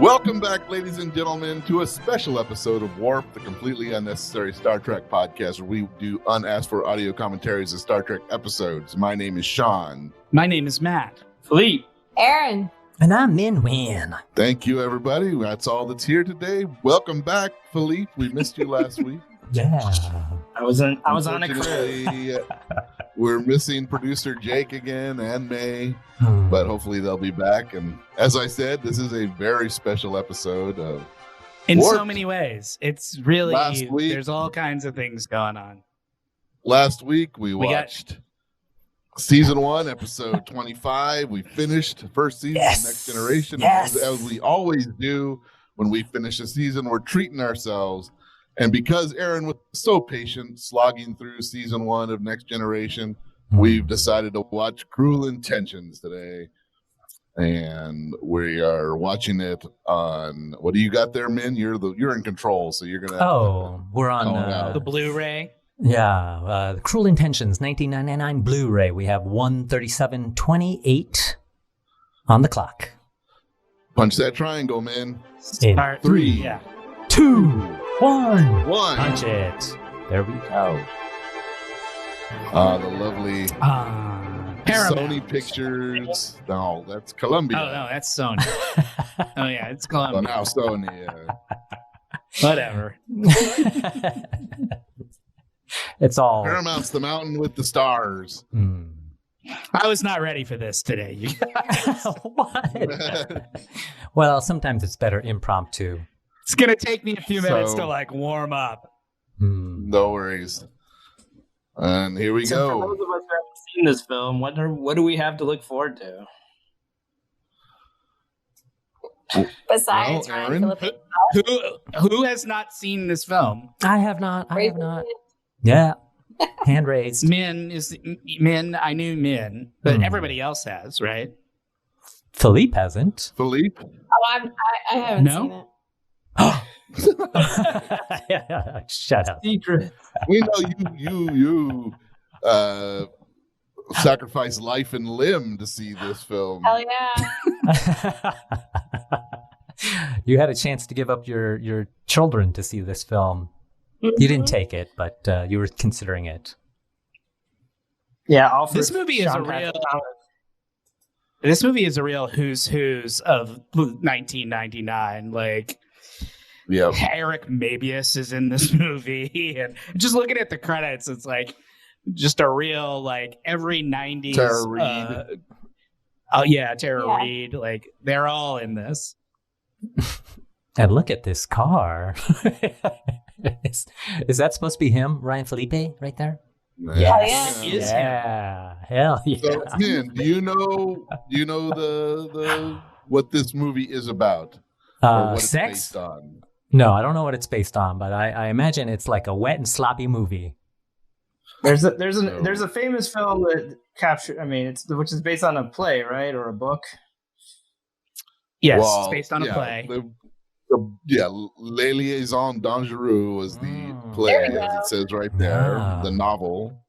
Welcome back, ladies and gentlemen, to a special episode of Warp, the completely unnecessary Star Trek podcast, where we do unasked for audio commentaries of Star Trek episodes. My name is Sean. My name is Matt. Phillippe. Erin. And I'm Min Win. Thank you, everybody. That's all that's here today. Welcome back, Phillippe. We missed you last week. Yeah. I was on a cruise. We're missing producer Jake again and May, but hopefully they'll be back. And as I said, this is a very special episode of In Warped. so many ways. It's really, there's all kinds of things going on. Last week, we watched Season 1, Episode 25. We finished the first season of Next Generation. Yes. As we always do when we finish a season, we're treating ourselves. And because Erin was so patient slogging through Season 1 of Next Generation, we've decided to watch Cruel Intentions today. And we are watching it on, what do you got there, Min? You're in control, so you're going to we're on the Blu-ray. Yeah, the Cruel Intentions, 1999 Blu-ray. We have 137.28 on the clock. punch that triangle, man. In Part 3, Yeah. 2, 1. 1. Punch it. There we go. The lovely Paramount. Sony Pictures. No, that's Columbia. Oh, no, that's Sony. Oh, yeah, it's Columbia. Well, now Sony. Whatever. It's all. Paramount's the mountain with the stars. I was not ready for this today. You guys. What? Well, sometimes it's better impromptu. It's going to take me a few minutes to warm up. No worries. And here we So for go. those of us who haven't seen this film, what do we have to look forward to? Besides Well, Ryan Erin? Phillippe. Who has not seen this film? I have not. Yeah. Hand raised. Min. I knew Min, but everybody else has, right? Philippe hasn't. Phillippe? Oh, I haven't seen it. Shut up. Secret. We know you sacrifice life and limb to see this film. Hell yeah. You had a chance to give up your children to see this film. You didn't take it, but you were considering it. Yeah, This movie is a real who's of 1999. Yeah. Eric Mabius is in this movie, and just looking at the credits, it's just a real every 90s. Tara Reid. Tara Reid. They're all in this. And look at this car. Is that supposed to be him, Ryan Phillippe, right there? Yes. It is Yeah. Hell yeah. So, Min, do you know the what this movie is about? Or what it's Sex? based on? No, I don't know what it's based on, but I imagine it's like a wet and sloppy movie. There's a famous film that which is based on a play, right, or a book. Yes, Well, it's based on a play. Les Liaisons Dangereuses was the play, There we as go. it says right there, the novel.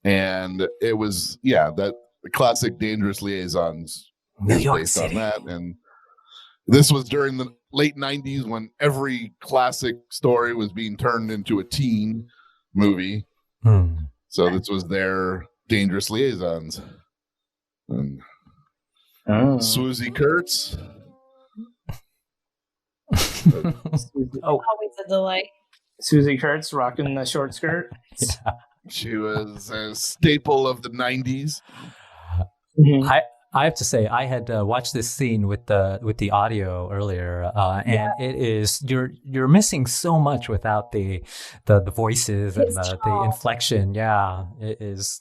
And it was, the classic Dangerous Liaisons New is York based City. on that. And this was during the late 90s when every classic story was being turned into a teen movie. So this was their Dangerous Liaisons. And Swoozie Kurtz. Always a delight. Susie Kurtz rocking the short skirt. She was a staple of the 90s. I have to say, I had watched this scene with the audio earlier, and it is you're missing so much without the voices and the inflection. Yeah, it is.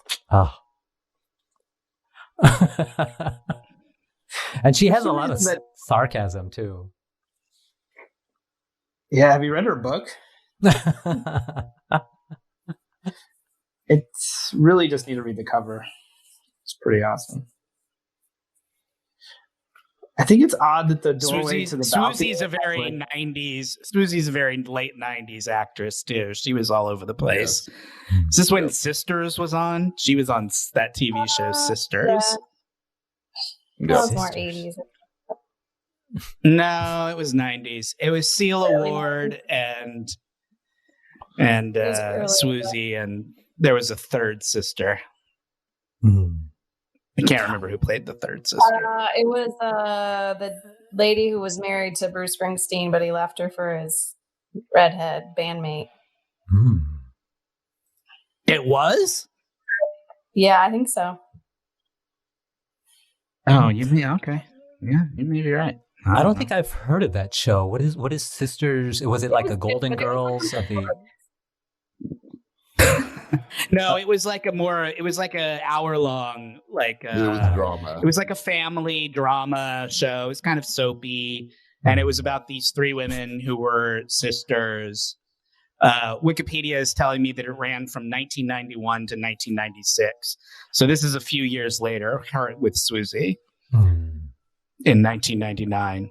And she has a lot of sarcasm too. Yeah, have you read her book? It's really just need to read the cover. It's pretty awesome. I think it's odd that the doorway to the balcony. Susie's a very 90s. Susie's a very late 90s actress too. She was all over the place. Yes. Is this when Sisters was on? She was on that TV show Sisters. That was more 80s. No, it was 90s. It was Seal Award and Swoozie, and there was a third sister. I can't remember who played the third sister. It was the lady who was married to Bruce Springsteen, but he left her for his redhead bandmate. It was? Yeah, I think so. Oh, you mean okay? Yeah, you may be right. I don't think I've heard of that show. What is Sisters? Was it like a Golden Girls of the? No, it was like a hour long, like it was drama. It was like a family drama show. It was kind of soapy, and it was about these three women who were sisters. Wikipedia is telling me that it ran from 1991 to 1996. So this is a few years later, with Swoozie in 1999.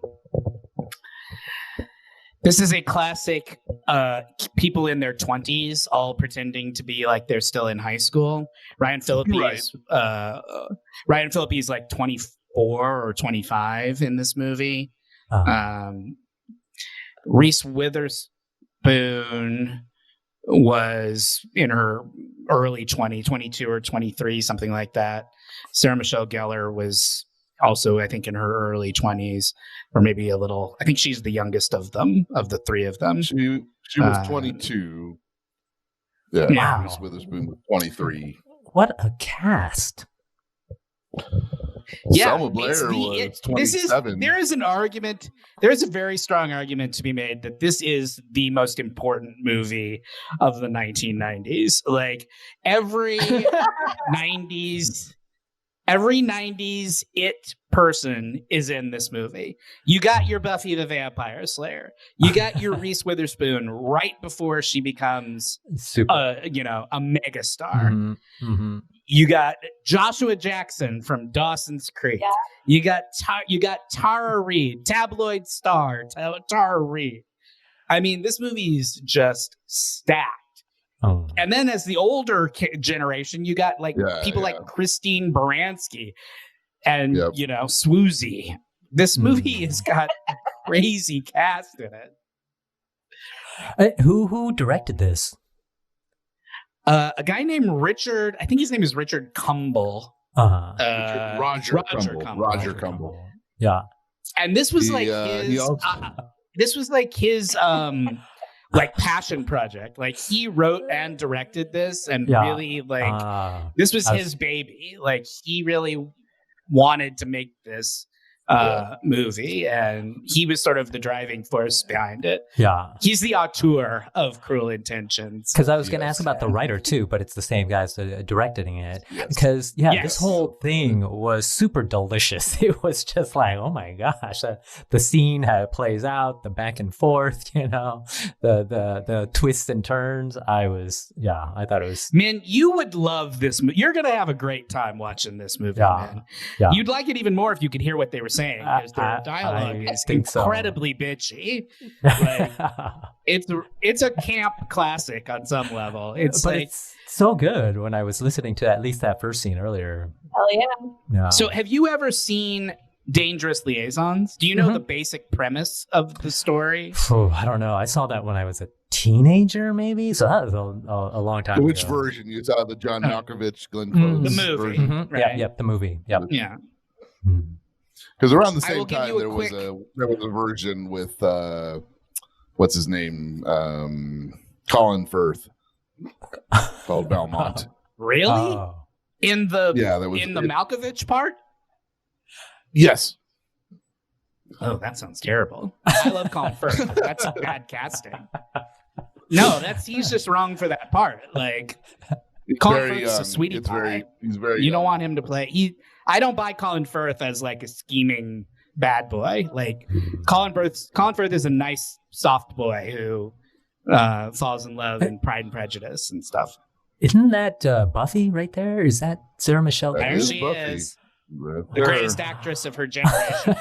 This is a classic people in their 20s all pretending to be like they're still in high school. Ryan Phillippe is like 24 or 25 in this movie. Reese Witherspoon was in her early 22 or 23, something like that. Sarah Michelle Gellar was also, I think, in her early 20s, or maybe a little. I think she's the youngest of them, of the three of them. She was 22. Yeah, wow. Reese Witherspoon was 23. What a cast! Yeah, Selma Blair was 27. There is an argument. There is a very strong argument to be made that this is the most important movie of the 1990s. Like every 90s it person is in this movie. You got your Buffy the Vampire Slayer. You got your Reese Witherspoon right before she becomes a megastar. You got Joshua Jackson from Dawson's Creek. Yeah. You got Tara Reid, tabloid star Tara Reid. I mean, this movie is just stacked. And then as the older generation, you got people like Christine Baranski and Swoozie. This movie has got a crazy cast in it. Who directed this? A guy named Richard. I think his name is Richard Cumble. Roger Cumble. Yeah. And this was his like passion project. Like he wrote and directed this, and really this was his baby. Like he really wanted to make this movie, and he was sort of the driving force behind it. Yeah, he's the auteur of Cruel Intentions. Because I was going to ask about the writer too, but it's the same guys directing it. Because this whole thing was super delicious. It was just like, oh my gosh, the scene how it plays out, the back and forth, the twists and turns. I thought it was. Man, you would love this. You're going to have a great time watching this movie, man. Yeah. You'd like it even more if you could hear what they were saying, because their dialogue is incredibly bitchy. Like, it's a camp classic on some level. It's so good. When I was listening to at least that first scene earlier. Hell yeah. So have you ever seen Dangerous Liaisons? Do you know the basic premise of the story? I don't know. I saw that when I was a teenager, maybe. So that was a long time Which ago. version? You saw the John Malkovich, Glenn Close the movie, version? right? Yep, the movie. Yep. Yeah. Because around the same time there was a version with what's his name, Colin Firth, called Belmont. Really? In the the Malkovich part? Yes. Oh, that sounds terrible. I love Colin Firth. That's bad casting. No, he's just wrong for that part. Like Colin Firth's a sweetie pie. He's very. You don't want him to play. I don't buy Colin Firth as like a scheming bad boy. Like Colin Firth is a nice soft boy who falls in love in Pride and Prejudice and stuff. Isn't that Buffy right there? Is that Sarah Michelle Gellar? There she is. The greatest actress of her generation.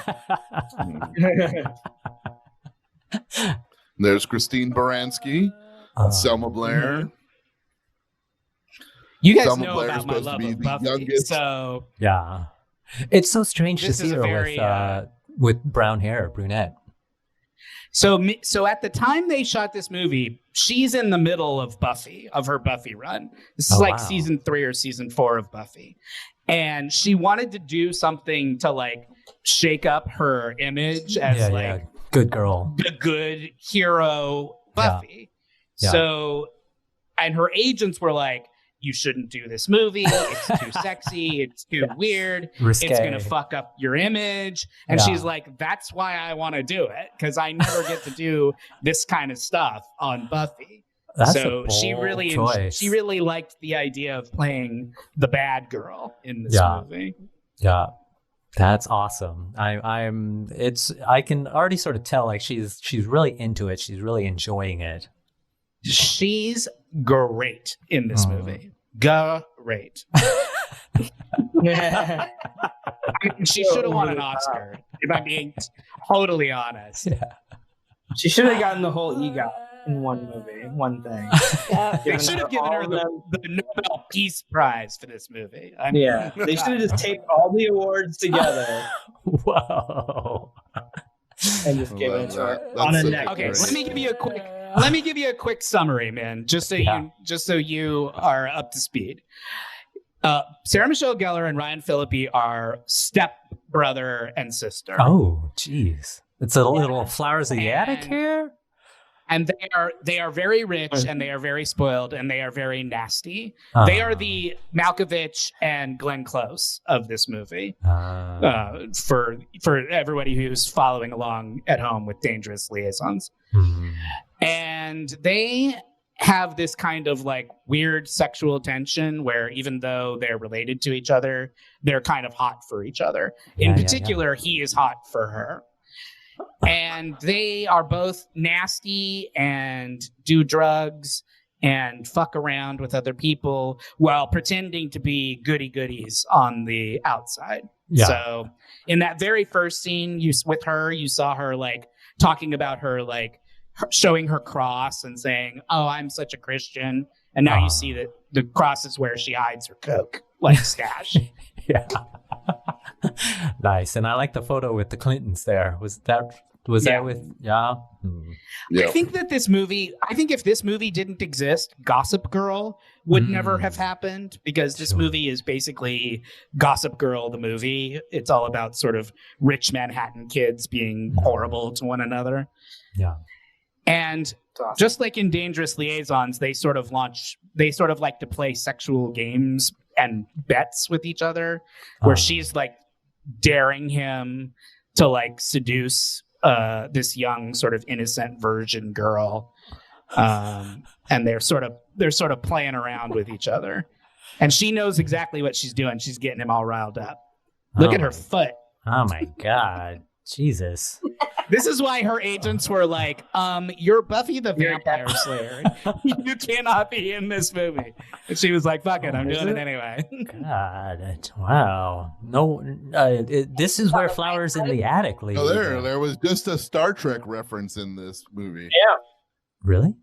There's Christine Baranski, Selma Blair. You guys Selma know Blair about is my supposed love to be of the Buffy, youngest. so yeah, it's so strange to this see is a her very with brown hair, brunette. So at the time they shot this movie, she's in the middle of her Buffy run. This is like season 3 or season 4 of Buffy. And she wanted to do something to like shake up her image as good girl, the good hero Buffy. Yeah. So, and her agents were like, you shouldn't do this movie. It's too sexy. It's too weird. Risque. It's going to fuck up your image. And she's like, that's why I want to do it. Because I never get to do this kind of stuff on Buffy. That's so a bold she really liked the idea of playing the bad girl in this movie. Yeah. That's awesome. I can already sort of tell like she's really into it. She's really enjoying it. She's great in this movie. Great. She should have won an Oscar, if I'm being totally honest. Yeah. She should have gotten the whole EGOT in one movie, one thing. They should have given her the Nobel Peace Prize for this movie. They should have just taped all the awards together. Whoa. And just gave it to her on a neck. Okay, let me give you a quick summary, man, just so you are up to speed. Sarah Michelle Gellar and Ryan Phillippe are step brother and sister. Oh, jeez. It's a little Flowers of the Attic here. And they are very rich, and they are very spoiled, and they are very nasty. They are the Malkovich and Glenn Close of this movie. For everybody who's following along at home with Dangerous Liaisons. Mm-hmm. And they have this kind of like weird sexual tension where even though they're related to each other, they're kind of hot for each other. In particular, he is hot for her. And they are both nasty and do drugs and fuck around with other people while pretending to be goody-goodies on the outside. Yeah. So in that very first scene with her, you saw her like talking about her like showing her cross and saying, oh, I'm such a Christian. And now you see that the cross is where she hides her coke, like stash. Yeah. Nice. And I like the photo with the Clintons there. Was that with Yeah. I think if this movie didn't exist, Gossip Girl would never have happened, because this movie is basically Gossip Girl the movie. It's all about sort of rich Manhattan kids being horrible to one another. Yeah. And just like in Dangerous Liaisons, they sort of like to play sexual games and bets with each other, where she's like daring him to like seduce this young sort of innocent virgin girl, and they're sort of playing around with each other, and she knows exactly what she's doing. She's getting him all riled up. Look at her foot. Oh my God. Jesus. This is why her agents were like, you're Buffy the Vampire Slayer. You cannot be in this movie. And she was like, fuck it, I'm doing it anyway. God, wow. No, this is where Flowers in the Attic lead. Oh, there was just a Star Trek reference in this movie. Yeah. Really?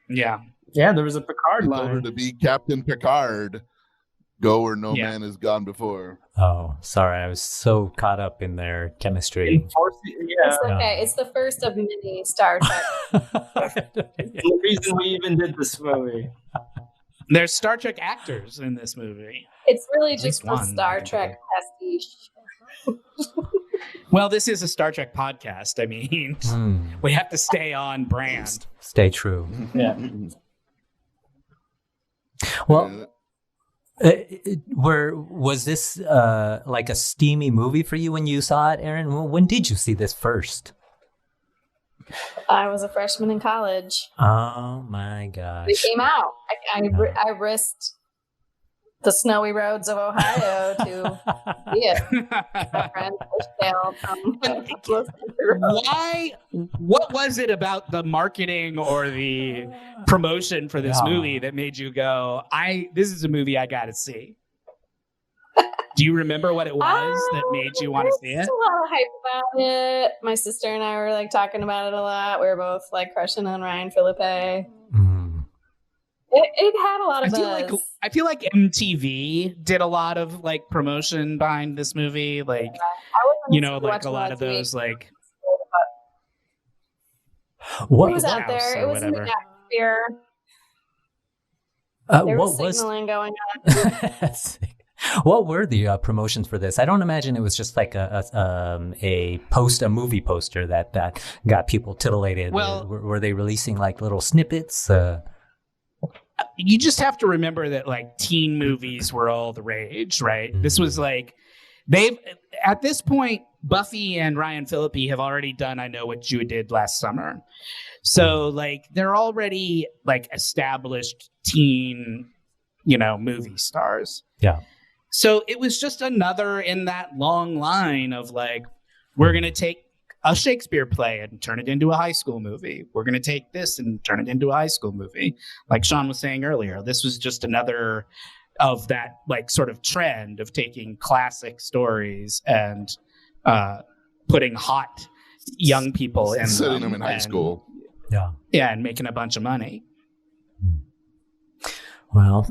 Yeah. Yeah, there was a Picard line. Told her to be Captain Picard. Go where no man has gone before. Oh, sorry. I was so caught up in their chemistry. It's okay. It's the first of many Star Trek. The reason we even did this movie. There's Star Trek actors in this movie. It's really just a Star Trek pastiche. Well, this is a Star Trek podcast. I mean, we have to stay on brand. Stay true. Yeah. Well, was this like a steamy movie for you when you saw it, Erin? When did you see this first? I was a freshman in college. Oh my gosh! It came out. I risked the snowy roads of Ohio to see it. My friend Why? What was it about the marketing or the promotion for this movie that made you go, this is a movie I got to see? Do you remember what it was that made you want to see it? A lot of hype about it. My sister and I were like talking about it a lot. We were both like crushing on Ryan Phillippe. It had a lot of buzz. I feel like MTV did a lot of like promotion behind this movie, like like a lot of those like. What was out there? It was in the atmosphere. There was signaling going on. What were the promotions for this? I don't imagine it was just like a movie poster that got people titillated. Well, were they releasing like little snippets? You just have to remember that like teen movies were all the rage, right? Mm-hmm. This was like at this point, Buffy and Ryan Phillippe have already done I Know What You Did Last Summer. So like they're already like established teen, movie stars. Yeah. So it was just another in that long line of like, we're going to take a Shakespeare play and turn it into a high school movie. We're going to take this and turn it into a high school movie. Like Sean was saying earlier, this was just another of that like sort of trend of taking classic stories and putting hot young people in setting them in high school. Yeah, and making a bunch of money. Well,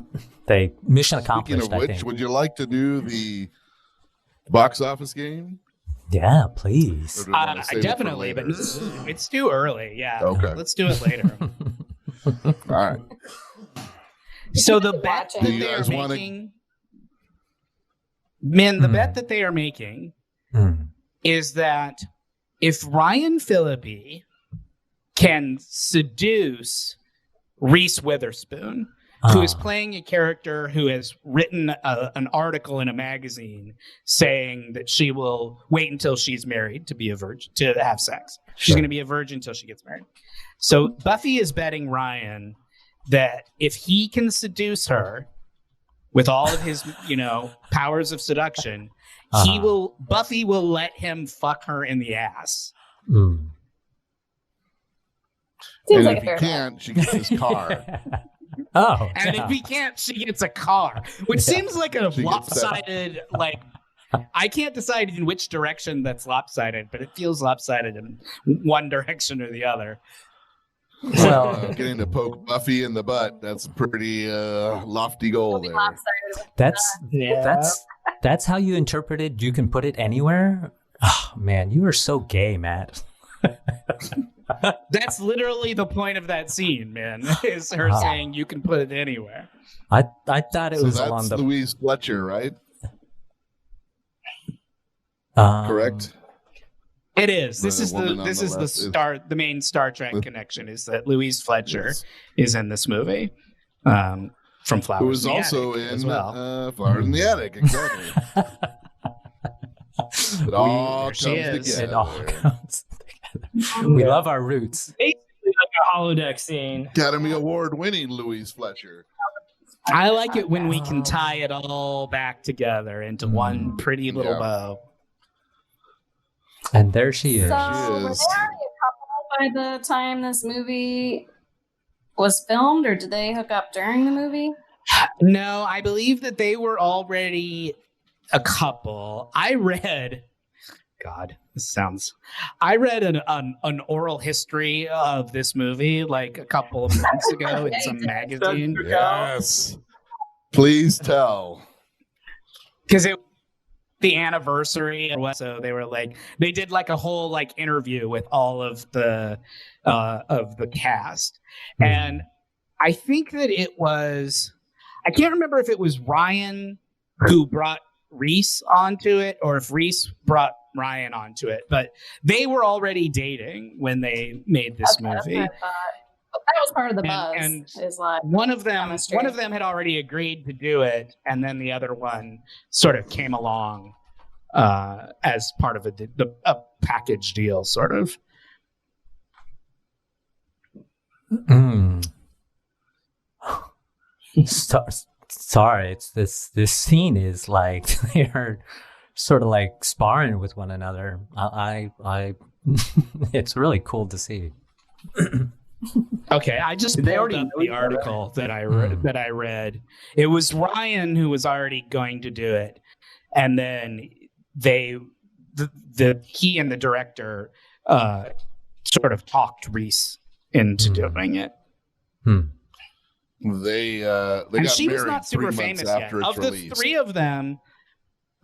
mission accomplished. Speaking of which, would you like to do the box office game? Yeah, please. Definitely, but it's too early. Yeah. Okay. Let's do it later. All right. So the bet that they are making, the bet that they are making is that if Ryan Phillippe can seduce Reese Witherspoon, who is playing a character who has written an article in a magazine saying that she will wait until she's married to be a virgin, to have sex. She's going to be a virgin until she gets married. So Buffy is betting Ryan that if he can seduce her with all of his, powers of seduction, Buffy will let him fuck her in the ass. And if he can't, she gets his car. And if he can't, she gets a car, which seems like a lopsided, like, I can't decide in which direction that's lopsided, but it feels lopsided in one direction or the other. Well, getting to poke Buffy in the butt, that's a pretty lofty goal there. That's how you interpret it. You can put it anywhere. Oh, man, you are so gay, Matt. That's literally the point of that scene, man. Is her saying you can put it anywhere. I thought it was that's along the Louise Fletcher, right? Correct. It is. This is the main Star Trek connection is that Louise Fletcher is in this movie. From Flowers. Who was also in Flowers in the Attic, exactly. It all comes together. It all comes together. We love our roots. Basically like a holodeck scene. Academy Award winning Louise Fletcher. I like it when we can tie it all back together into one pretty little bow. And there she is. So were they already a couple by the time this movie was filmed, or did they hook up during the movie? No, I believe that they were already a couple. I read an oral history of this movie like a couple of months ago in some magazine. Yes. Please tell. Because it the anniversary, so they were like they did like a whole like interview with all of the cast, and I think that it was I can't remember if it was Ryan who brought Reese onto it or if Reese brought Ryan onto it, but they were already dating when they made this movie. That was part of the buzz. And is like one of them had already agreed to do it, and then the other one sort of came along as part of a package deal, sort of. Sorry, it's this scene is like they're sort of like sparring with one another. I it's really cool to see. Okay, I just pulled up the article that I read. It was Ryan who was already going to do it, and then he and the director sort of talked Reese into doing it. They and got she was married not super 3 months famous yet. after its release.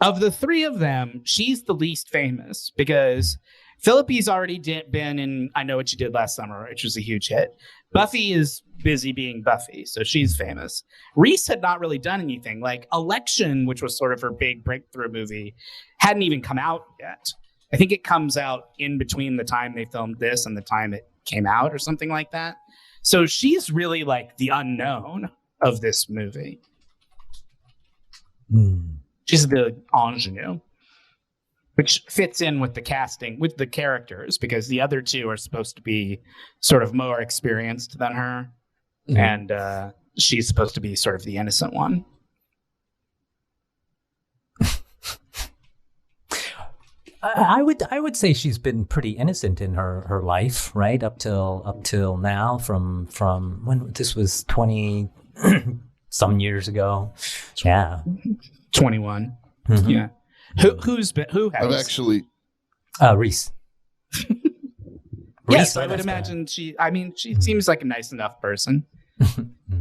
Of the three of them, she's the least famous because Phillippe's already been in I Know What You Did Last Summer, which was a huge hit. Buffy is busy being Buffy, so she's famous. Reese had not really done anything. Like Election, which was sort of her big breakthrough movie, hadn't even come out yet. I think it comes out in between the time they filmed this and the time it came out or something like that. So she's really like the unknown of this movie. She's the ingenue, which fits in with the casting, with the characters, because the other two are supposed to be sort of more experienced than her. And she's supposed to be sort of the innocent one. I would say she's been pretty innocent in her life, right? Up till now, from when this was 20 some years ago. Yeah. 21. Yeah. Who has? I've actually Reese. Yes, I would imagine she seems like a nice enough person.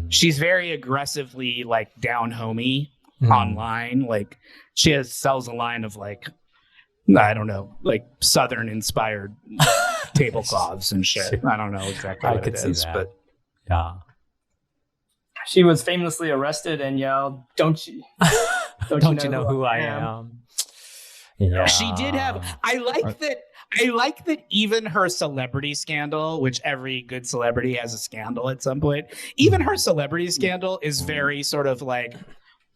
She's very aggressively like down homey online. Like she sells a line of like, I don't know, like Southern inspired tablecloths and shit. I don't know exactly what it is, but yeah. She was famously arrested and yelled, "Don't you? Don't you know who I am?" Yeah. She did have. I like that even her celebrity scandal, which every good celebrity has a scandal at some point. Even her celebrity scandal is very sort of like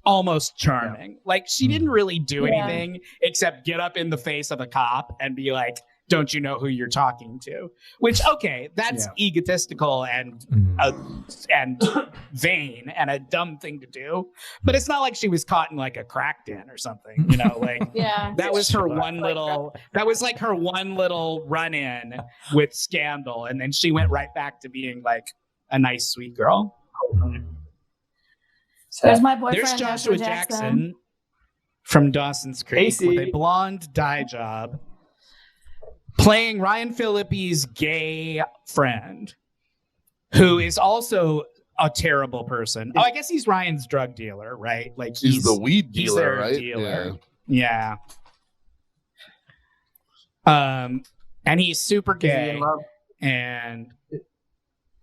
almost charming. Like she didn't really do anything except get up in the face of a cop and be like, "Don't you know who you're talking to?" Which, okay, that's egotistical and vain and a dumb thing to do. But it's not like she was caught in like a crack den or something, you know, like that was her one little, that was like her one little run in with scandal. And then she went right back to being like a nice, sweet girl. There's my boyfriend. There's Joshua Jackson from Dawson's Creek with a blonde dye job, playing Ryan Phillippe's gay friend, who is also a terrible person. Oh, I guess he's Ryan's drug dealer, right? Like he's the weed dealer, he's their right? Dealer. Yeah. And he's super gay. Is he in love? And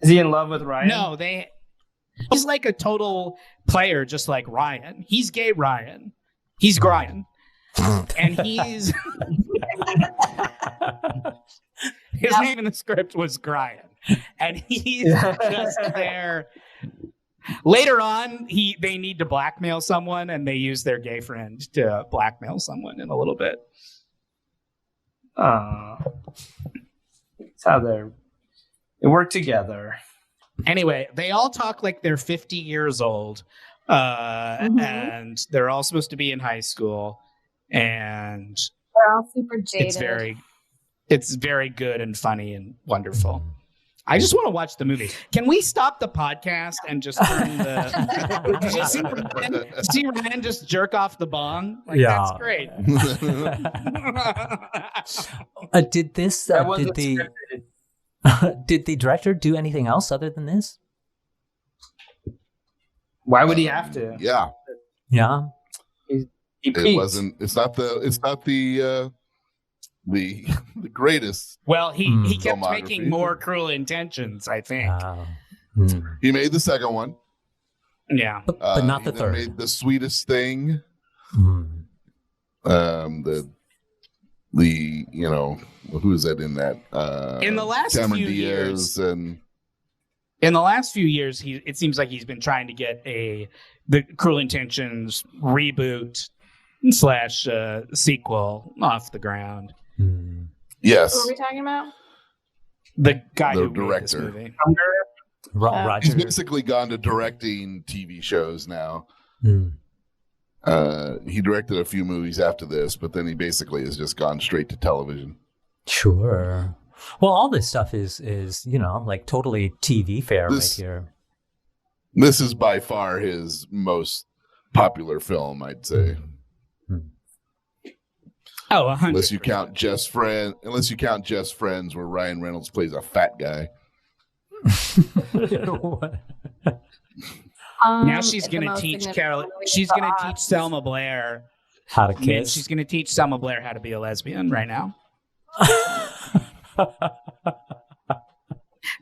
is he in love with Ryan? No, he's like a total player, just like Ryan. He's gay Ryan. He's Ryan. And he's his name in the script was Gryan, and he's just there. Later on, they need to blackmail someone, and they use their gay friend to blackmail someone in a little bit. That's how they work together. Anyway, they all talk like they're 50 years old, and they're all supposed to be in high school. And they're all super jaded. It's very good and funny and wonderful. I just want to watch the movie. Can we stop the podcast and just turn the? Did you see Ryan just jerk off the bong? Like, that's great. Did the director do anything else other than this? Why would he have to? Yeah. It wasn't. It's not the greatest. Well, he kept making more Cruel Intentions, I think. He made the second one. Yeah, but not the third. Made The Sweetest Thing. The you know, who is that in that? In the last Cameron few Diaz years, and in the last few years, it seems like he's been trying to get the Cruel Intentions reboot / sequel off the ground. Yes. What are we talking about? The guy the who director. made this movie. Roger. He's basically gone to directing TV shows now. He directed a few movies after this, but then he basically has just gone straight to television. Sure. Well, all this stuff is like totally TV fare right here. This is by far his most popular film, I'd say. Oh, 100%. Unless you count Just Friends, where Ryan Reynolds plays a fat guy. Now she's going to teach Carol. She's going to teach Selma Blair how to kiss. She's going to teach Selma Blair how to be a lesbian right now.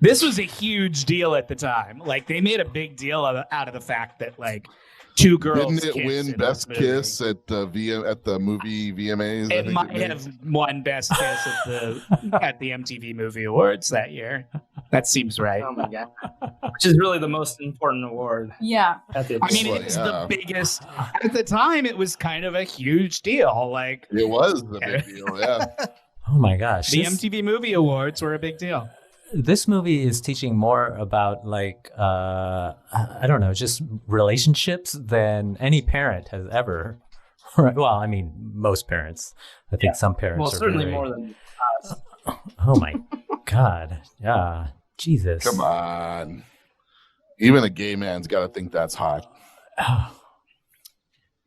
This was a huge deal at the time. Like, they made a big deal out of the fact that, like, two girls. Didn't it win Best Kiss at the movie VMAs? It might have won Best Kiss at the MTV Movie Awards that year. That seems right. Oh my god! Which is really the most important award. Yeah. I mean, it's the biggest. At the time, it was kind of a huge deal. Like, it was the big deal. Yeah. Oh my gosh! The MTV Movie Awards were a big deal. This movie is teaching more about, like, I don't know, just relationships than any parent has ever. Right? Well, I mean, most parents. I think some parents. Well, are certainly very... more than us. Oh my God! Yeah, Jesus! Come on. Even a gay man's got to think that's hot.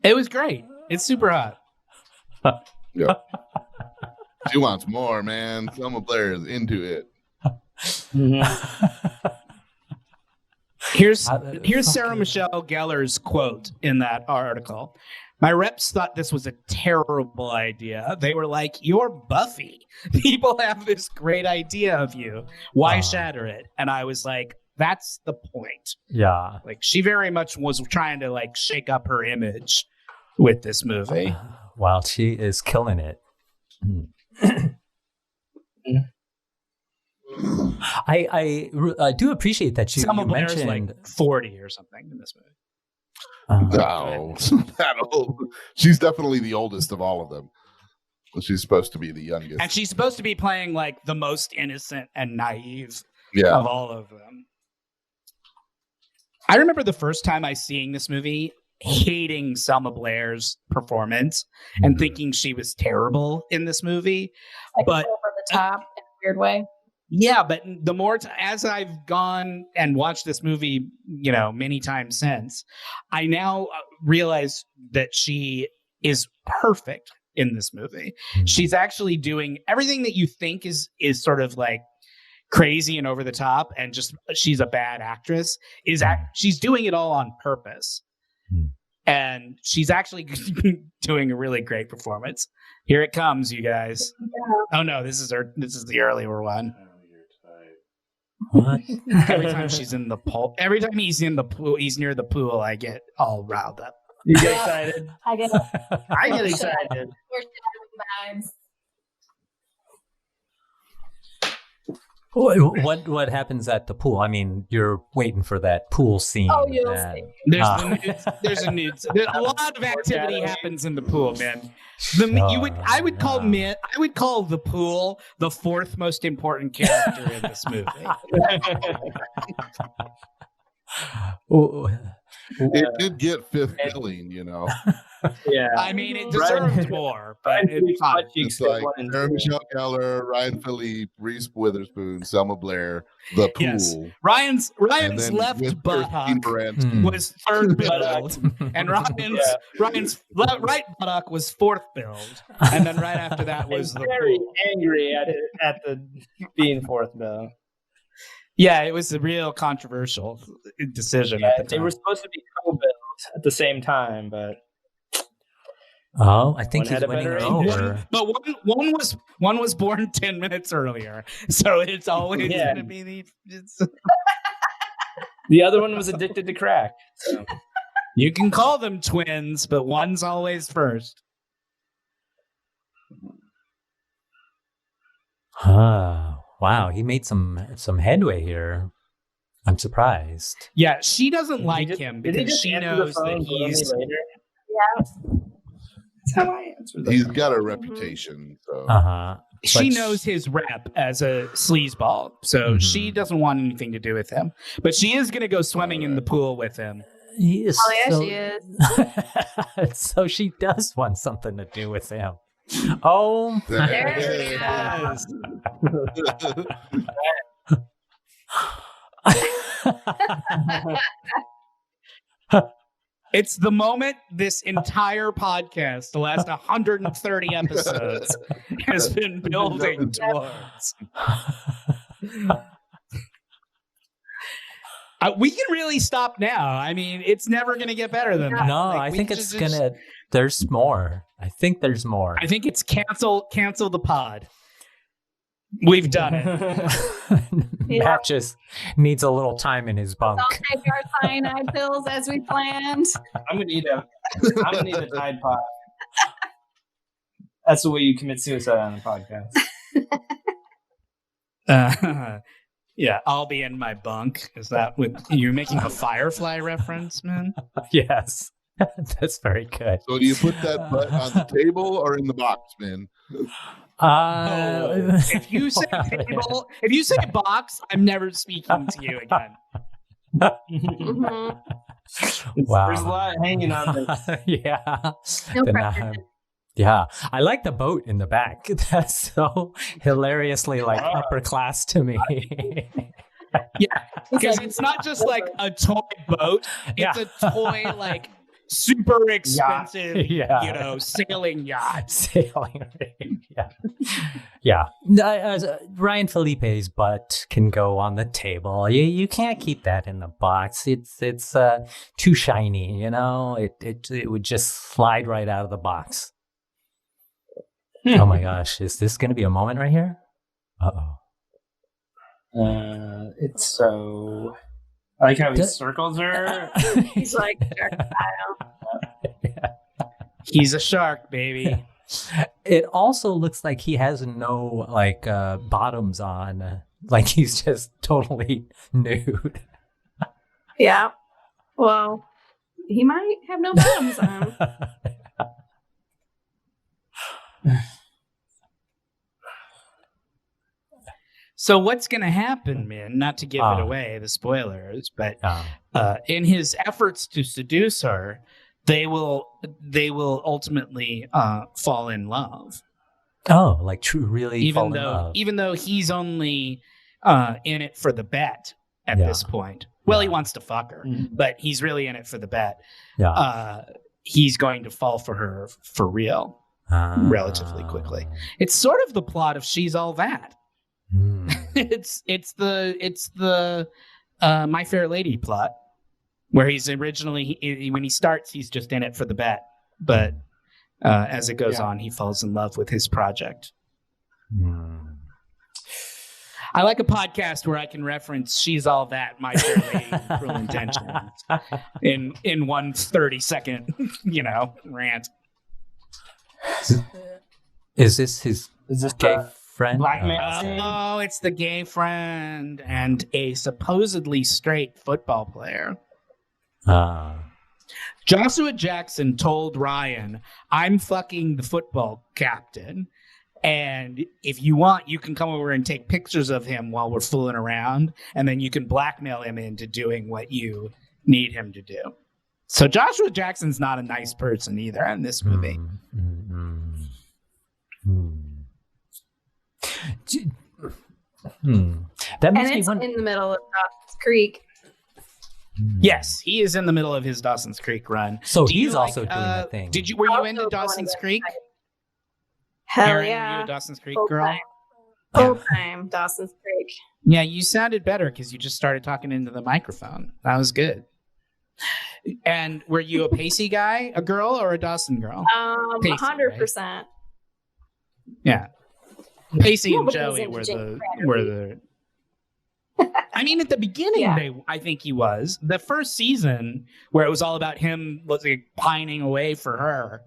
It was great. It's super hot. Yeah. She wants more, man. Selma Blair is into it. Here's Sarah Michelle Gellar's quote in that article. My reps thought this was a terrible idea. They were like, "You're Buffy. People have this great idea of you. Why shatter it?" And I was like, that's the point. Yeah. Like, she very much was trying to, like, shake up her image with this movie. Wow, she is killing it. I do appreciate that you mentioned like 40 or something in this movie. No, that old. She's definitely the oldest of all of them. She's supposed to be the youngest, and she's supposed to be playing like the most innocent and naive of all of them. I remember the first time I seeing this movie, hating Selma Blair's performance and thinking she was terrible in this movie, but over the top in a weird way. Yeah, but the more as I've gone and watched this movie, you know, many times since, I now realize that she is perfect in this movie. She's actually doing everything that you think is sort of like crazy and over the top, and just she's a bad actress. She's doing it all on purpose, and she's actually doing a really great performance. Here it comes, you guys. Yeah. Oh no, this is the earlier one. What? Every time she's in the pool, every time he's in the pool, he's near the pool, I get all riled up. You get excited. I get excited. What happens at the pool? I mean, you're waiting for that pool scene. Oh, you'll see. There's a nude. A lot of activity happens in the pool, man. I would call the pool the fourth most important character in this movie. It did get fifth billing, you know. Yeah, I mean, it deserves more, but it's fine. It's like Sarah Michelle Gellar, Ryan Phillippe, Reese Witherspoon, Selma Blair, the pool. Yes. Ryan's left buttock was third billed, and Ryan's right buttock was fourth billed, and then right after that was the very pool. Angry at the being fourth billed. Yeah, it was a real controversial decision at the time. They were supposed to be co-billed at the same time, but I think he's winning over. But one was born 10 minutes earlier, so it's always going to be the other one was addicted to crack. So. You can call them twins, but one's always first. Wow, he made some headway here. I'm surprised. Yeah, she doesn't like him because she knows that he's. Yeah. That's how I answer that. He's got a reputation. So. She knows his rep as a sleazeball, so she doesn't want anything to do with him. But she is going to go swimming in the pool with him. She is. So she does want something to do with him. Oh, there it is. It's the moment this entire podcast, the last 130 episodes, has been building towards. We can really stop now. I mean, it's never going to get better than that. No, I think it's gonna. There's more. I think there's more. I think it's cancel the pod. We've done it. Matt just needs a little time in his bunk. I'll take our cyanide pills as we planned. I'm gonna need a Tide Pod. That's the way you commit suicide on a podcast. Yeah, I'll be in my bunk. Is that what you're making a Firefly reference, man? Yes, that's very good. So do you put that butt on the table or in the box, man? If you say table, if you say box, I'm never speaking to you again. Mm-hmm. Wow. There's a lot hanging on this. Yeah. No pressure. Yeah, I like the boat in the back. That's so hilariously like upper class to me. Yeah, because it's not just like a toy boat; it's a toy like super expensive, sailing yacht. Sailing, yeah. Ryan Phillippe's butt can go on the table. You can't keep that in the box. It's too shiny. It would just slide right out of the box. Oh my gosh, is this going to be a moment right here? It's so... I like how he circles her. He's like, He's a shark, baby. It also looks like he has no bottoms on. Like he's just totally nude. Yeah. Well, he might have no bottoms on. So what's going to happen, man? Not to give it away, the spoilers, but in his efforts to seduce her, they will ultimately fall in love. Oh, like true, really fall in love. Even though he's only in it for the bet at this point. Well, he wants to fuck her, but he's really in it for the bet. Yeah. He's going to fall for her for real relatively quickly. It's sort of the plot of She's All That. It's the My Fair Lady plot, where he's originally when he starts, he's just in it for the bet, but as it goes on, he falls in love with his project. I like a podcast where I can reference She's All That, My Fair Lady, Cruel Intentions in one 30-second, rant. Is this gay friend? Blackmail? Oh, it's the gay friend and a supposedly straight football player. Joshua Jackson told Ryan, "I'm fucking the football captain. And if you want, you can come over and take pictures of him while we're fooling around. And then you can blackmail him into doing what you need him to do." So Joshua Jackson's not a nice person either in this movie. That makes and me it's wonder. in the middle of Dawson's Creek. Yes, he is in the middle of his Dawson's Creek run. So he's also doing the thing. Were you into Dawson's Creek? Hell Erin, yeah. Are you a Dawson's Creek Full girl? time. Full time Dawson's Creek. Yeah, you sounded better because you just started talking into the microphone. That was good. And were you a Pacey guy, a girl, or a Dawson girl? 100%. Right? Yeah. Pacey and Nobody Joey was were into the I mean, at the beginning, I think he was. The first season, where it was all about him pining away for her,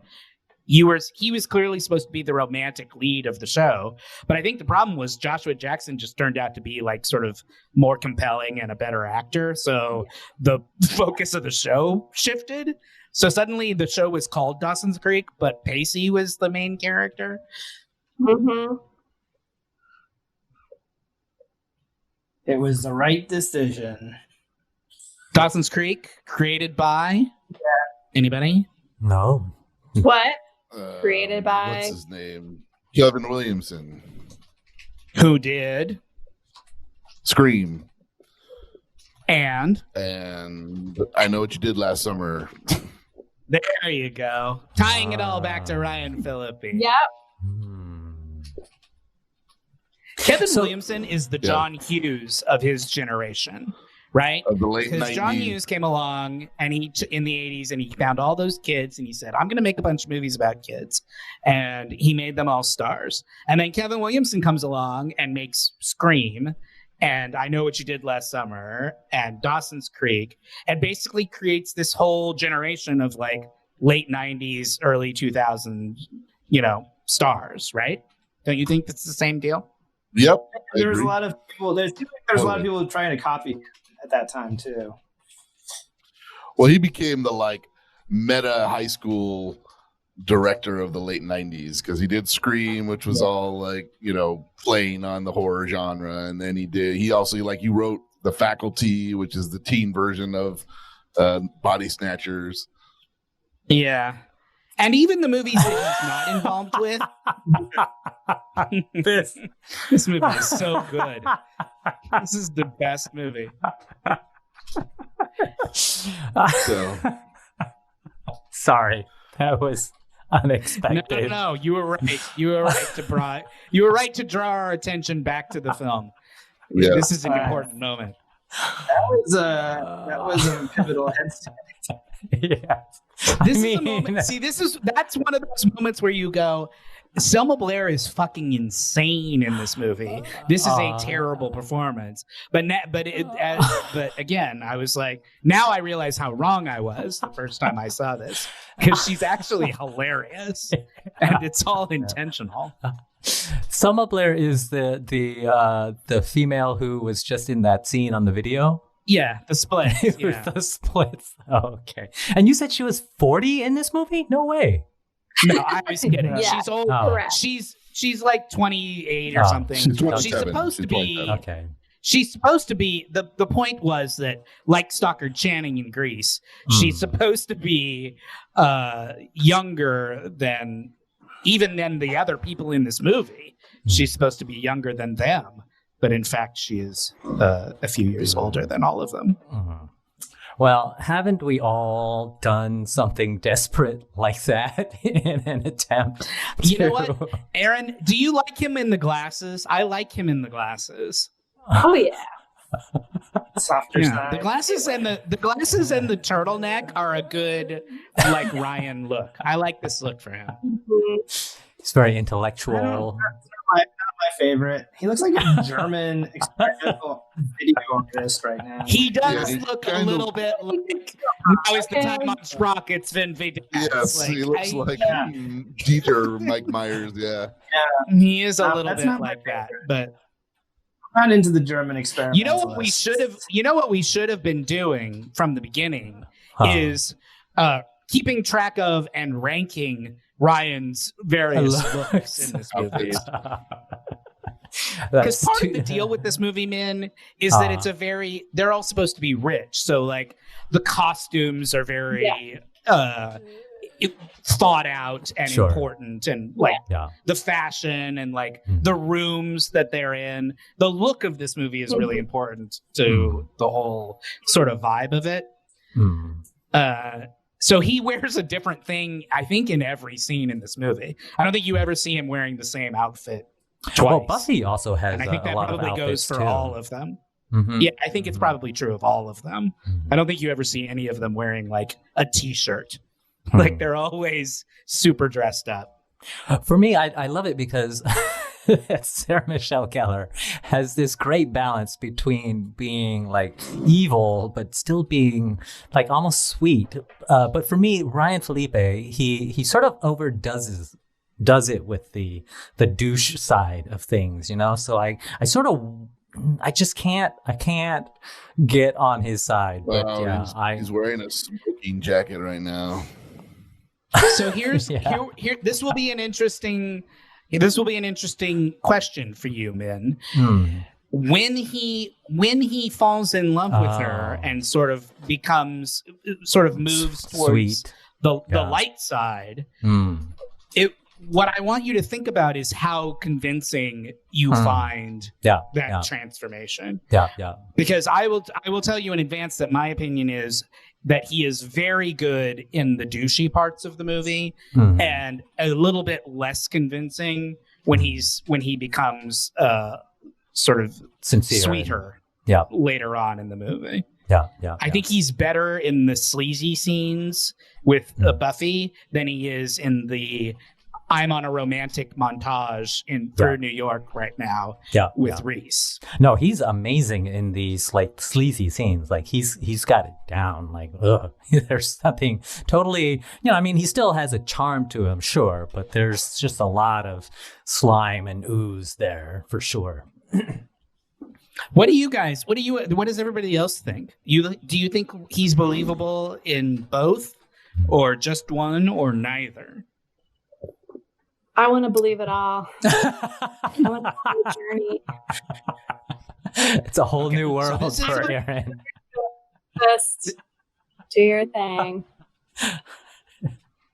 he was clearly supposed to be the romantic lead of the show. But I think the problem was Joshua Jackson just turned out to be sort of more compelling and a better actor. So the focus of the show shifted. So suddenly the show was called Dawson's Creek, but Pacey was the main character. Mm-hmm. It was the right decision. Dawson's Creek, created by anybody? No. What? Created by... What's his name? Kevin Williamson. Who did? Scream. And I Know What You Did Last Summer. There you go. Tying it all back to Ryan Phillippe. Yep. Kevin Williamson is the John Hughes of his generation, right? Of the late Because 90s. John Hughes came along and in the 80s, and he found all those kids and he said, I'm going to make a bunch of movies about kids. And he made them all stars. And then Kevin Williamson comes along and makes Scream and I Know What You Did Last Summer and Dawson's Creek, and basically creates this whole generation of like late 90s, early 2000s, stars, right? Don't you think that's the same deal? Yep. There's a lot of people. There's a lot of people trying to copy at that time too. Well, he became the like meta high school director of the late 90s because he did Scream, which was all like, playing on the horror genre. And then he also like you wrote The Faculty, which is the teen version of Body Snatchers. Yeah. And even the movies that he's not involved with. This movie is so good. This is the best movie. So. Sorry, that was unexpected. No, you were right. You were right to draw our attention back to the film. Yeah. This is an important moment. That was a pivotal headset. Yeah. This is a moment. See, that's one of those moments where you go, Selma Blair is fucking insane in this movie. This is a terrible performance. But again, I was like, now I realize how wrong I was the first time I saw this, because she's actually hilarious and it's all intentional. Selma Blair is the female who was just in that scene on the video. Yeah, the splits. Yeah. The splits. Oh, okay. And you said she was 40 in this movie? No way. No, I was kidding. Yeah. She's old. Correct. She's like 28 or something. She's supposed to be. Okay. She's supposed to be. The point was that, like Stockard Channing in Grease, she's supposed to be younger than the other people in this movie. She's supposed to be younger than them. But in fact, she is a few years older than all of them. Mm-hmm. Well, haven't we all done something desperate like that in an attempt to... You know what, Erin, do you like him in the glasses? I like him in the glasses. Oh, yeah. Softer side. The glasses and the turtleneck are a good, like, Ryan look. I like this look for him. It's very intellectual. Not my favorite. He looks like a German experimental video artist right now. He does look a little bit like Now Is the Time on Sprockets, Vin Vegas. Yes, he looks like Dieter Mike Myers. Yeah, he is a little bit like that. But I'm not into the German experiment. You know what we should have been doing from the beginning is keeping track of and ranking Ryan's various looks in this movie. Because part of the deal with this movie, Min, is that it's they're all supposed to be rich. So, like, the costumes are very thought out and important. And, like, the fashion and, like, the rooms that they're in. The look of this movie is really important to the whole sort of vibe of it. So he wears a different thing, I think, in every scene in this movie. I don't think you ever see him wearing the same outfit twice. Well, Buffy also has and I think that a lot probably of goes for too. all of them. Mm-hmm. Yeah, I think it's probably true of all of them. I don't think you ever see any of them wearing like a t-shirt. Like they're always super dressed up. For me, I love it because Sarah Michelle Gellar has this great balance between being like evil but still being like almost sweet. But for me, Ryan Phillippe, he sort of overdoes it with the douche side of things, you know. So I just can't get on his side. But he's wearing a smoking jacket right now. So here this will be an interesting question for you, Min. When he falls in love with her and sort of moves towards the light side, what I want you to think about is how convincing you find that transformation. Because I will tell you in advance that my opinion is that he is very good in the douchey parts of the movie and a little bit less convincing when he becomes sort of sincere, sweeter later on in the movie. Yeah. I think he's better in the sleazy scenes with Buffy than he is in the I'm on a romantic montage through New York right now with Reese. No, he's amazing in these like sleazy scenes. Like he's got it down. Like, there's something totally, I mean, he still has a charm to him, sure, but there's just a lot of slime and ooze there for sure. What does everybody else think? Do you think he's believable in both, or just one, or neither? I want to believe it all. I want to see the journey. It's a whole new world for Erin. Just do your thing.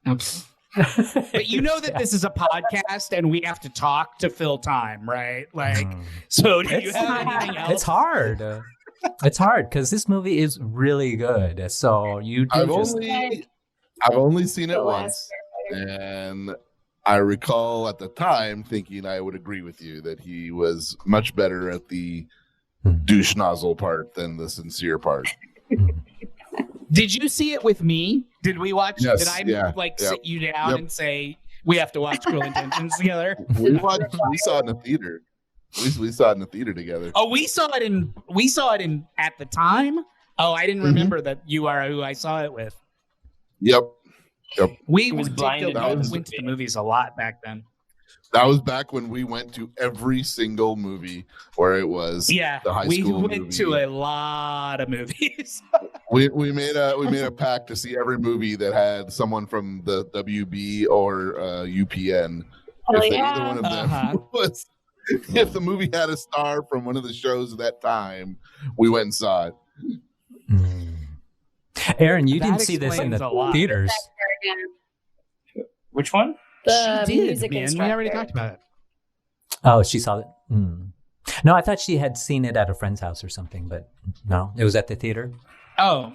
But you know that this is a podcast and we have to talk to fill time, right? Like, so do you have anything else? It's hard. It's hard because this movie is really good. So I've only seen it once, and I recall at the time thinking I would agree with you that he was much better at the douche nozzle part than the sincere part. Did you see it with me? Did we watch? Yes, did I sit you down and say we have to watch Cruel Intentions together? We saw it in the theater. We saw it in the theater together. Oh, we saw it in at the time. Oh, I didn't remember that you are who I saw it with. Yep. We went to the movies a lot back then. That was back when we went to every single movie where it was the high school movie. We went to a lot of movies. we made a pact to see every movie that had someone from the WB or UPN. Either one of them was, if the movie had a star from one of the shows at that time, we went and saw it. Erin, you didn't see this in the theaters. Which one? The she did, music man. instructor. We already talked about it. Oh, she saw it. No, I thought she had seen it at a friend's house or something, but no, it was at the theater. Oh,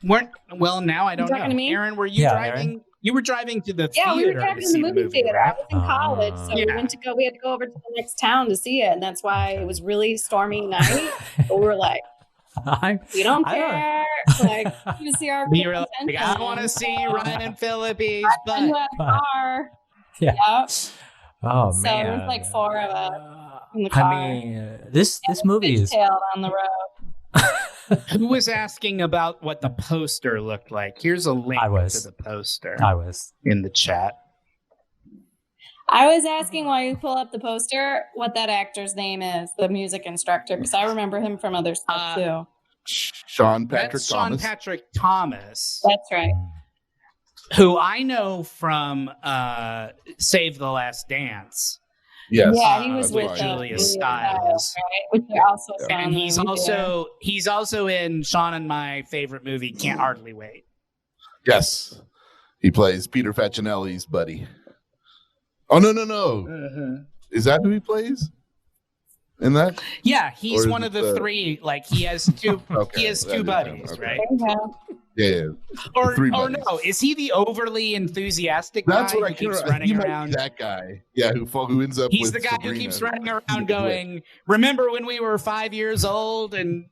now I don't know. To me? Erin, were you driving? Erin? You were driving to the theater. Yeah, we were driving to the movie theater. Right? I was in college, so we had to go over to the next town to see it, and that's why it was really stormy night. But we were like, we don't care. Like, you see our. We were like, I want to see Ryan Phillippe's butt. You had a car. Yeah. Yep. Oh so man. there's like four of us in the car. I mean, this movie is tailed on the road. Who was asking about what the poster looked like? Here's a link to the poster. I was in the chat. I was asking while you pull up the poster what that actor's name is, the music instructor, because I remember him from other stuff too. Sean Patrick Thomas. Sean Patrick Thomas. That's right. Who I know from Save the Last Dance. Yes. Yeah, he was with Julia Stiles, right? Which are also and he's also in Sean and my favorite movie, Can't Hardly Wait. Yes, he plays Peter Facinelli's buddy. Oh no! Is that who he plays in that? Yeah, he's one of the three. Like he has two. He has two buddies, right? Yeah. Or no, is he the overly enthusiastic guy? That's what I keeps running around. That guy, who ends up. He's the guy who keeps running around going, "Remember when we were 5 years old and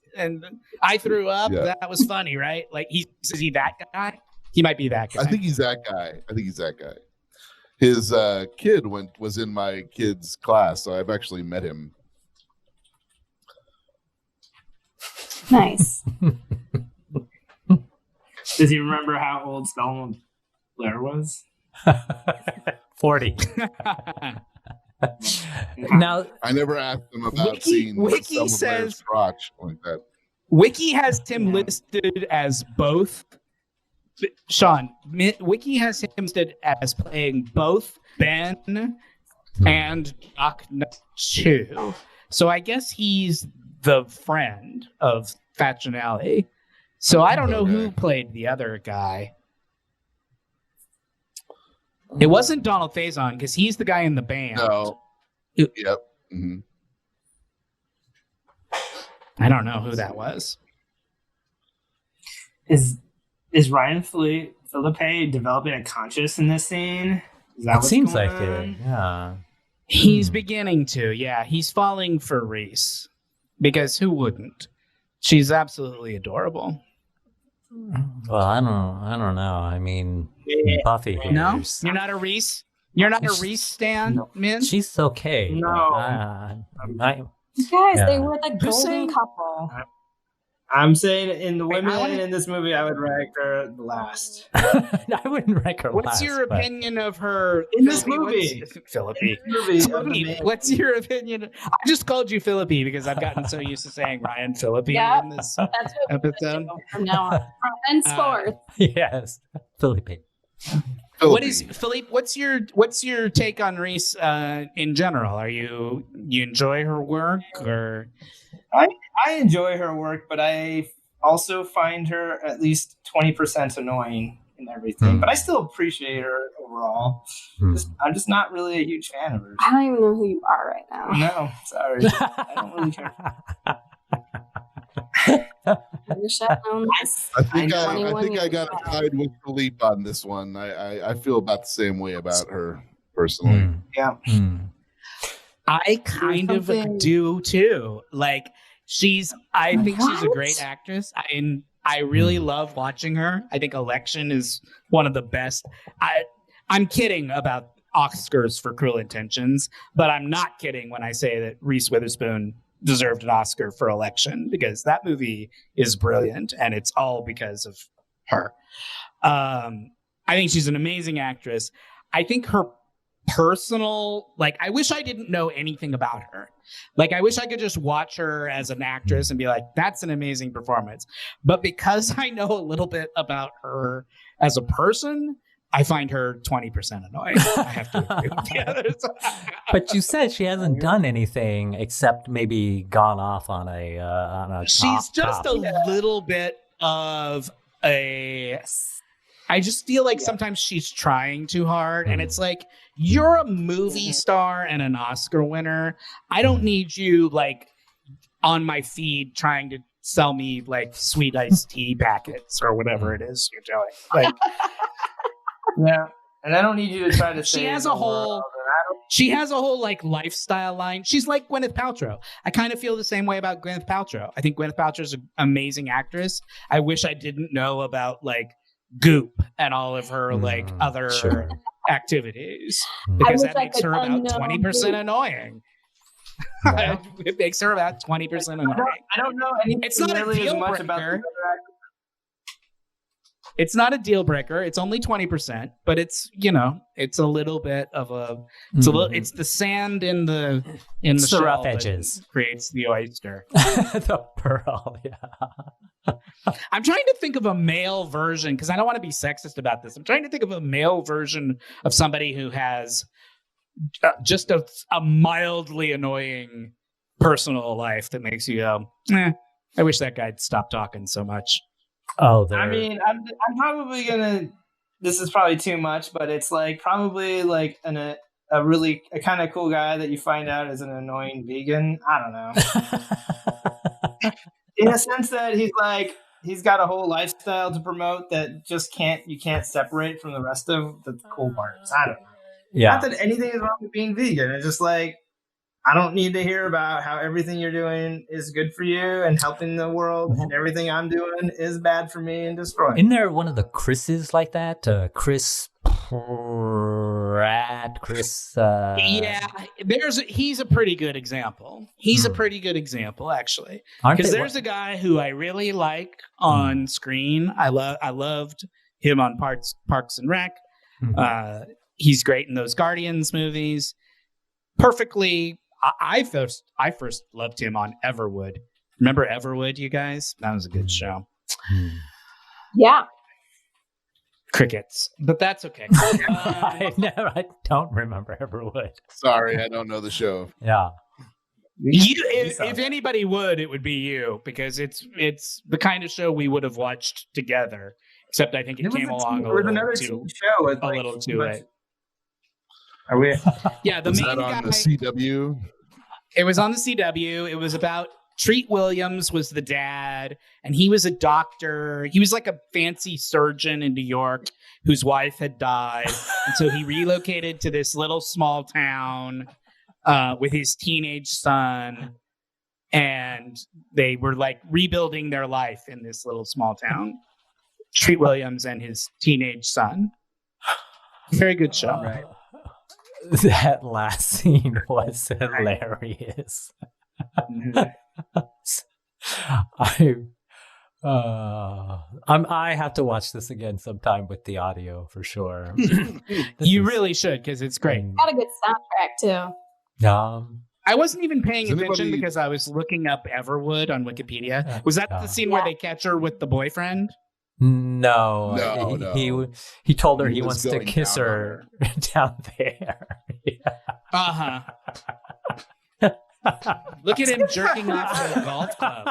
I threw up? Yeah. That was funny, right?" Like is he that guy? He might be that guy. I think he's that guy. His kid was in my kid's class, so I've actually met him. Nice. Does he remember how old Selma Blair was? 40. Now, I never asked him about seeing Wiki Selma Blair's crotch like that. Wiki has him listed as both. Sean, Wiki has him listed as playing both Ben and Doc Chu. So I guess he's the friend of Facinelli. So I don't know who played the other guy. It wasn't Donald Faison because he's the guy in the band. No. Yep. Mm-hmm. I don't know who that was. Is Ryan Phillippe developing a conscience in this scene? Is that it seems like on? it. Yeah. He's beginning to. Yeah, he's falling for Reese because who wouldn't? She's absolutely adorable. Well, I don't know. I mean, Buffy. No, you're not a Reese. You're not a Reese stan, Min. She's okay. No. Guys, they were the golden couple. I'm saying in the women in this movie, I would rank her last. I wouldn't rank her last. What's your opinion of her in this movie? Phillippe. What's your opinion? I just called you Phillippe because I've gotten so used to saying Ryan Phillippe in this episode. From now on, from henceforth. Yes, Phillippe. What is Phillippe? What's your take on Reese in general? Are you enjoy her work or? I enjoy her work, but I also find her at least 20% annoying in everything. But I still appreciate her overall. I'm just not really a huge fan of her. I don't even know who you are right now. No, sorry. I don't really care. I think I got to side with Phillippe on this one. I feel about the same way about her personally. Yeah. I kind of do too. Like I think she's a great actress. I really love watching her. I think Election is one of the best. I'm kidding about Oscars for Cruel Intentions, but I'm not kidding when I say that Reese Witherspoon deserved an Oscar for Election, because that movie is brilliant and it's all because of her. I think she's an amazing actress. I think her personal, I wish I didn't know anything about her. I wish I could just watch her as an actress and be like, that's an amazing performance. But because I know a little bit about her as a person, I find her 20% annoying. I have to agree with the others. But you said she hasn't done anything except maybe gone off on a She's just a little bit of a... I just feel like sometimes she's trying too hard, and it's like, you're a movie star and an Oscar winner. I don't need you on my feed trying to sell me sweet iced tea packets or whatever it is you're doing. Yeah, and I don't need you to try to. She has a whole lifestyle line. She's like Gwyneth Paltrow. I kind of feel the same way about Gwyneth Paltrow. I think Gwyneth Paltrow is an amazing actress. I wish I didn't know about Goop and all of her other activities, because that makes her about 20% annoying. Yeah. It makes her about 20% annoying. I don't know anything. It's not really a deal much breaker. About the other actors. It's not a deal breaker. It's only 20%, but it's it's a little bit of a it's the sand in the shell rough edges creates the oyster. The pearl, yeah. I'm trying to think of a male version, because I don't want to be sexist about this. I'm trying to think of a male version of somebody who has just a mildly annoying personal life that makes you go, I wish that guy'd stop talking so much. Oh, I mean, I'm probably gonna. This is probably too much, but it's probably a really kind of cool guy that you find out is an annoying vegan. I don't know. In a sense that he's got a whole lifestyle to promote that just you can't separate from the rest of the cool parts. I don't know. Yeah. Not that anything is wrong with being vegan. It's just I don't need to hear about how everything you're doing is good for you and helping the world, and everything I'm doing is bad for me and destroying. Isn't there one of the Chris's like that? Chris Pratt, Chris. Yeah, he's a pretty good example. He's a pretty good example, actually. Because there's a guy who I really like on screen. I loved him on Parks and Rec. He's great in those Guardians movies. Perfectly. I first loved him on Everwood. Remember Everwood, you guys? That was a good show. Yeah. Crickets, but that's okay. I don't remember Everwood. Sorry, I don't know the show. Yeah. If anybody would, it would be you, because it's the kind of show we would have watched together. Except I think it came along a little too late. Are we? Yeah, the was main that on guy. The CW? It was on the CW. It was about Treat Williams was the dad, and he was a doctor. He was like a fancy surgeon in New York whose wife had died, and so he relocated to this little small town with his teenage son. and they were like rebuilding their life in this little small town. Treat Williams and his teenage son. Very good show. Right. That last scene was hilarious. I have to watch this again sometime with the audio for sure. You really should, because it's great. Got a good soundtrack too. I wasn't even paying attention because I was looking up Everwood on Wikipedia. Was that the scene where they catch her with the boyfriend? No. He told her he wants to kiss her down there. Uh-huh. Look at him jerking off at a golf club.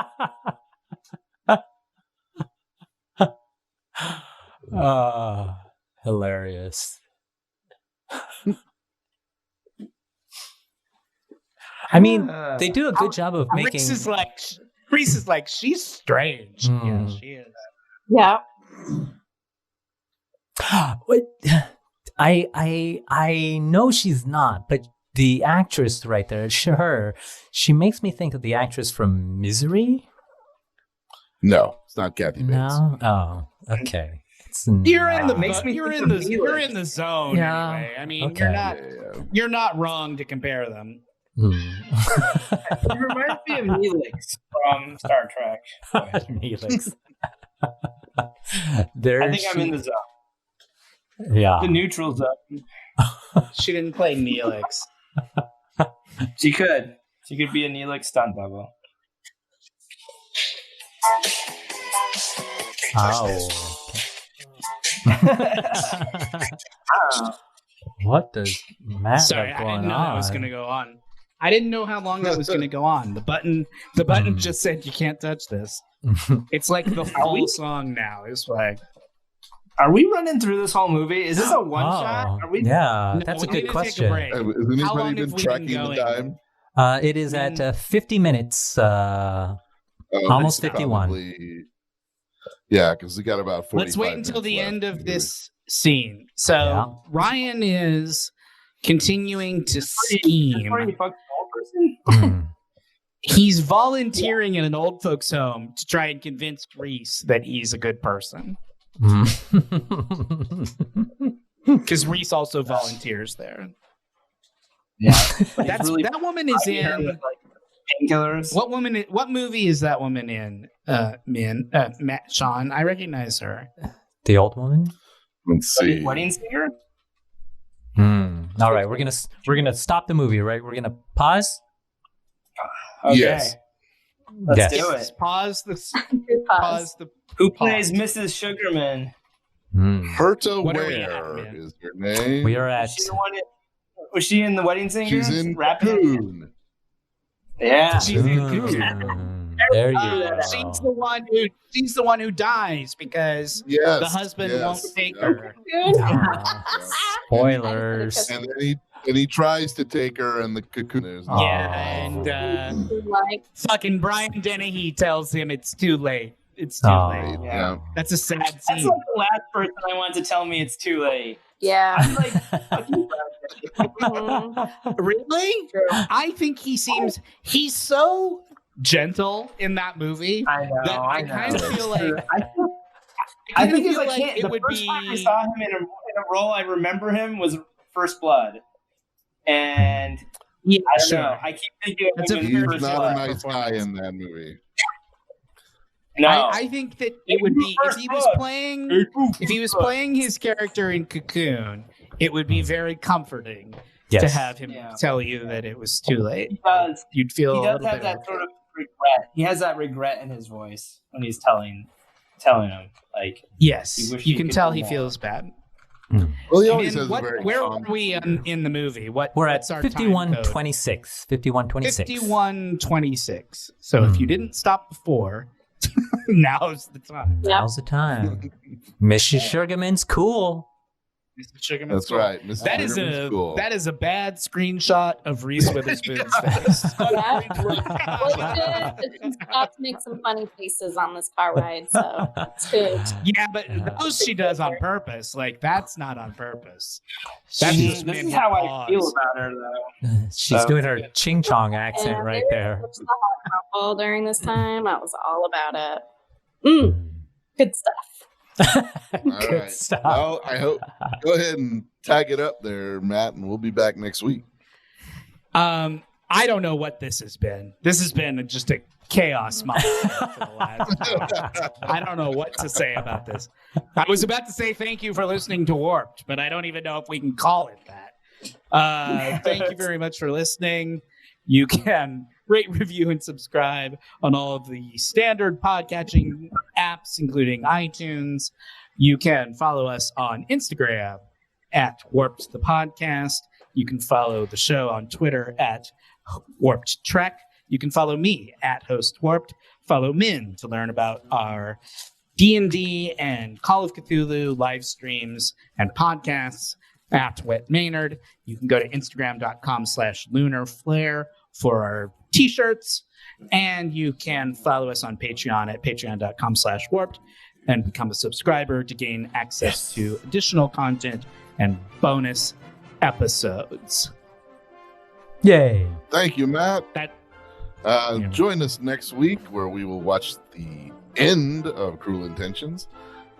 Hilarious. I mean, they do a good job of making. Reese is like, she's strange. Yeah, she is. Yeah. I know she's not, but the actress right there, she makes me think of the actress from Misery. No, it's not Kathy Bates. No, oh, okay. You're in the zone. Yeah. Anyway. I mean, you're not wrong to compare them. It reminds me of Neelix from Star Trek. Neelix. I think I'm in the zone. Yeah. The neutral zone. She didn't play Neelix. She could. She could be a Neelix stunt double. Oh. What does Matt have going on? I didn't know that was going to go on. I didn't know how long that was going to go on. The button just said you can't touch this. It's like the whole song now. It's like, are we running through this whole movie? Is this a one shot? Are we? Yeah, that's a good question. Has anybody been tracking the time? It is at 50 minutes. Almost 51. Probably, yeah, because we got about 45. Let's wait until the end of this scene. So Ryan is continuing to scheme. He's volunteering in an old folks' home to try and convince Reese that he's a good person. Because Reese also volunteers there. Yeah, that woman is in Painkillers. What movie is that woman in? Matt, Sean, I recognize her. The old woman. Let's see. Wedding Singer. All right, we're gonna stop the movie. Right, we're gonna pause. Okay. Yes. Let's do it. Pause the. Who plays Mrs. Sugarman? Herta What are Ware is her name. We are at. Was she in The Wedding Singer? She's in Cocoon. Yeah. She's in Cocoon. There you go. She's the one who dies because the husband won't take her. Spoilers. And then he tries to take her, and the cocoon is. And fucking Brian Dennehy tells him it's too late. It's too late. Yeah. That's a sad scene. That's like the last person I want to tell me it's too late. Yeah. I'm like, fuck you, really? True. I think he's so gentle in that movie. I know. I kind of feel like I think it's like it the would first be. time I saw him in a role I remember him was First Blood, and I don't know. I keep thinking of him in He's First not Blood. a nice guy in that movie. No, I think that it would be if he was playing his character in Cocoon, it would be very comforting to have him tell you that it was too late. He does. You'd feel He does have that sort of regret. He has that regret in his voice when he's telling him, like, yes, you can tell he feels bad. Well, he always has where are we in the movie? We're at 51:26. 51:26. 51:26. So if you didn't stop before, now's the time. Now's the time. Mrs. Sugarman's cool. Mr. Sugarman's That's right. Mrs. That Sugarman's cool. That is a bad screenshot of Reese Witherspoon's face. It's got to make some funny faces on this car ride, so it's good. Yeah, but those she does on purpose. Like, that's not on purpose. This is how I feel about her, though. She's doing her ching chong accent right there. all during this time. I was all about it. Good stuff. Good stuff. Well, I hope. Go ahead and tag it up there, Matt, and we'll be back next week. I don't know what this has been. This has been just a chaos monster for the last. I don't know what to say about this. I was about to say thank you for listening to Warped, but I don't even know if we can call it that. Thank you very much for listening. You can rate, review, and subscribe on all of the standard podcatching apps, including iTunes. You can follow us on Instagram at Warped the Podcast. You can follow the show on Twitter at Warped Trek. You can follow me at Host Warped. Follow Min to learn about our D&D and Call of Cthulhu live streams and podcasts at Wet Maynard. You can go to Instagram.com/lunarflare for our t-shirts. And you can follow us on Patreon at patreon.com/warped and become a subscriber to gain access to additional content and bonus episodes. Yay. Thank you, Matt. Join us next week where we will watch the end of Cruel Intentions.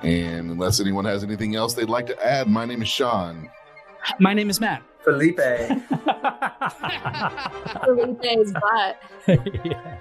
And unless anyone has anything else they'd like to add, my name is Sean. My name is Matt. Phillippe. Philippe's butt. Yeah.